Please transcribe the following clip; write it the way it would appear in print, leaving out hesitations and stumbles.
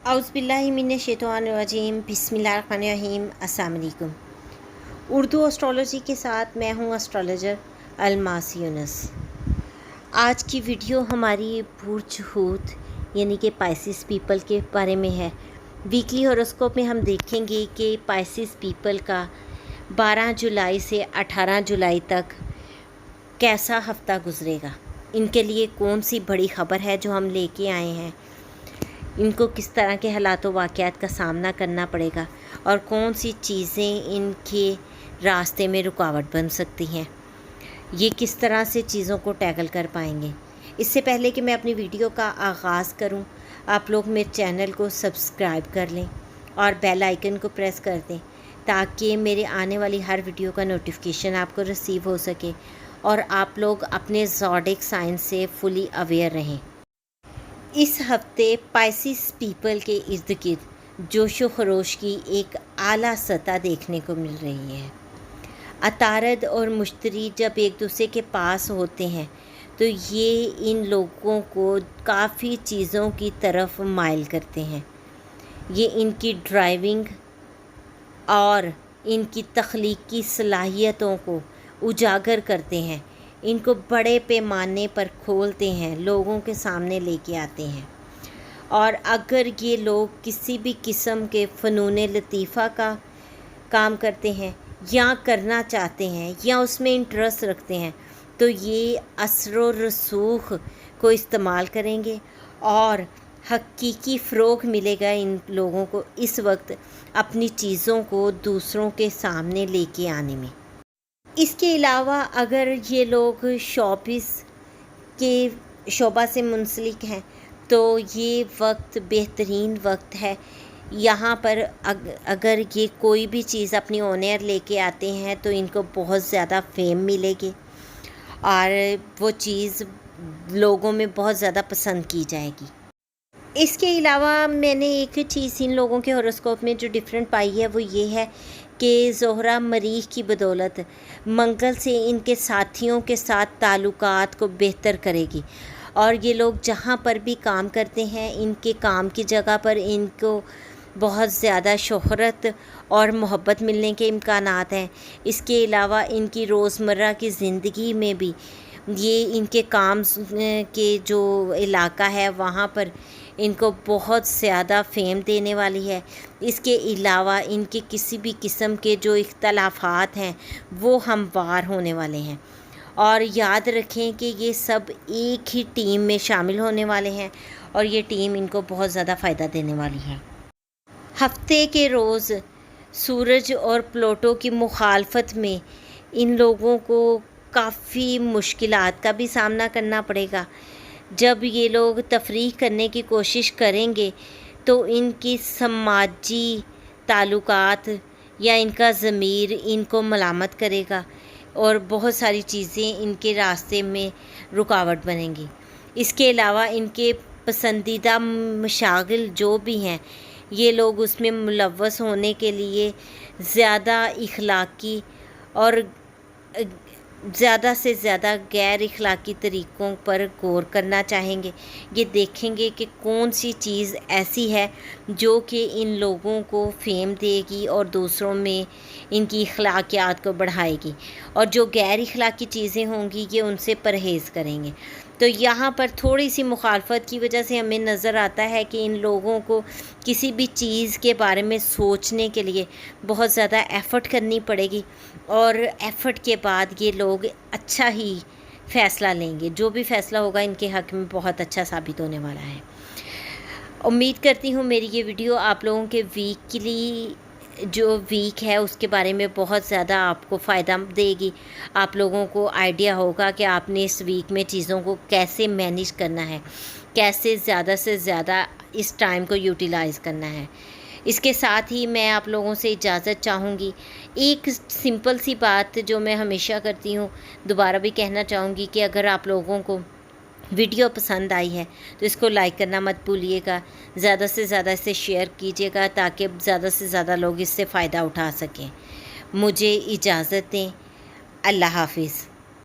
औज़ुबिल्लाहिमिनश्शैतानिर्रजीम बिस्मिल्लाहिर्रहमानिर्रहीम। अस्सलाम वालेकुम। उर्दू एस्ट्रोलॉजी के साथ मैं हूँ एस्ट्रोलॉजर अलमास यूनुस। आज की वीडियो हमारी बुर्ज हूत यानी कि पाइसिस पीपल के बारे में है। वीकली हॉरोस्कोप में हम देखेंगे कि पाइसिस पीपल का 12 जुलाई से 18 जुलाई तक कैसा हफ्ता गुजरेगा, इनके लिए कौन सी बड़ी ख़बर है जो हम लेके आए हैं, इनको किस तरह के हालात व वाक़यात का सामना करना पड़ेगा और कौन सी चीज़ें इनके रास्ते में रुकावट बन सकती हैं, ये किस तरह से चीज़ों को टैकल कर पाएंगे। इससे पहले कि मैं अपनी वीडियो का आगाज़ करूं, आप लोग मेरे चैनल को सब्सक्राइब कर लें और बेल आइकन को प्रेस कर दें ताकि मेरे आने वाली हर वीडियो का नोटिफिकेशन आपको रिसीव हो सके और आप लोग अपने ज़ोडिएक साइन से फुली अवेयर रहें। इस हफ्ते पाइसिस पीपल के इर्द गिर्द जोश व खरोश की एक आला सतह देखने को मिल रही है। अतारद और मुश्तरी जब एक दूसरे के पास होते हैं तो ये इन लोगों को काफ़ी चीज़ों की तरफ माइल करते हैं। ये इनकी ड्राइविंग और इनकी तख्लीकी सलाहियतों को उजागर करते हैं, इनको बड़े पैमाने पर खोलते हैं, लोगों के सामने लेके आते हैं। और अगर ये लोग किसी भी किस्म के फ़नून लतीफ़ा का काम करते हैं या करना चाहते हैं या उसमें इंटरेस्ट रखते हैं तो ये असर व रसूख को इस्तेमाल करेंगे और हकीकी फ़रोग़ मिलेगा इन लोगों को इस वक्त अपनी चीज़ों को दूसरों के सामने लेके आने में। इसके अलावा अगर ये लोग शोबिस के शोबा से मुंसलिक हैं तो ये वक्त बेहतरीन वक्त है। यहाँ पर अगर ये कोई भी चीज़ अपनी ओनर लेके आते हैं तो इनको बहुत ज़्यादा फेम मिलेगी और वो चीज़ लोगों में बहुत ज़्यादा पसंद की जाएगी। इसके अलावा मैंने एक चीज़ इन लोगों के हॉरोस्कोप में जो डिफरेंट पाई है वो ये है कि ज़ोहरा मरीख की बदौलत मंगल से इनके साथियों के साथ ताल्लुकात को बेहतर करेगी और ये लोग जहाँ पर भी काम करते हैं इनके काम की जगह पर इनको बहुत ज़्यादा शोहरत और मोहब्बत मिलने के इम्कानात हैं। इसके अलावा इनकी रोज़मर्रा की ज़िंदगी में भी ये इनके काम के जो इलाका है वहाँ पर इनको बहुत ज़्यादा फेम देने वाली है। इसके अलावा इनके किसी भी किस्म के जो इख्तलाफात हैं वो हमवार होने वाले हैं और याद रखें कि ये सब एक ही टीम में शामिल होने वाले हैं और ये टीम इनको बहुत ज़्यादा फ़ायदा देने वाली है। हफ्ते के रोज़ सूरज और प्लूटो की मुखालफत में इन लोगों को काफ़ी मुश्किलात का भी सामना करना पड़ेगा। जब ये लोग तफरीह करने की कोशिश करेंगे तो इनकी समाजी ताल्लुकात या इनका ज़मीर इनको मलामत करेगा और बहुत सारी चीज़ें इनके रास्ते में रुकावट बनेंगी। इसके अलावा इनके पसंदीदा मशागिल जो भी हैं ये लोग उसमें मुलव्वस होने के लिए ज़्यादा इखलाकी और ज़्यादा से ज़्यादा गैर इखलाकी तरीक़ों पर गौर करना चाहेंगे। ये देखेंगे कि कौन सी चीज़ ऐसी है जो कि इन लोगों को फेम देगी और दूसरों में इनकी इखलाकियात को बढ़ाएगी और जो गैर इखलाकी चीज़ें होंगी ये उनसे परहेज़ करेंगे। तो यहाँ पर थोड़ी सी मुखालफत की वजह से हमें नज़र आता है कि इन लोगों को किसी भी चीज़ के बारे में सोचने के लिए बहुत ज़्यादा एफ़र्ट करनी पड़ेगी और एफ़र्ट के बाद ये लोग अच्छा ही फ़ैसला लेंगे। जो भी फ़ैसला होगा इनके हक़ में बहुत अच्छा साबित होने वाला है। उम्मीद करती हूँ मेरी ये वीडियो आप लोगों के वीकली जो वीक है उसके बारे में बहुत ज़्यादा आपको फ़ायदा देगी। आप लोगों को आइडिया होगा कि आपने इस वीक में चीज़ों को कैसे मैनेज करना है, कैसे ज़्यादा से ज़्यादा इस टाइम को यूटिलाइज़ करना है। इसके साथ ही मैं आप लोगों से इजाज़त चाहूँगी। एक सिंपल सी बात जो मैं हमेशा करती हूँ, दोबारा भी कहना चाहूँगी कि अगर आप लोगों को वीडियो पसंद आई है तो इसको लाइक करना मत भूलिएगा, ज़्यादा से ज़्यादा इसे शेयर कीजिएगा ताकि ज़्यादा से ज़्यादा लोग इससे फ़ायदा उठा सकें। मुझे इजाज़त दें। अल्लाह हाफ़िज़।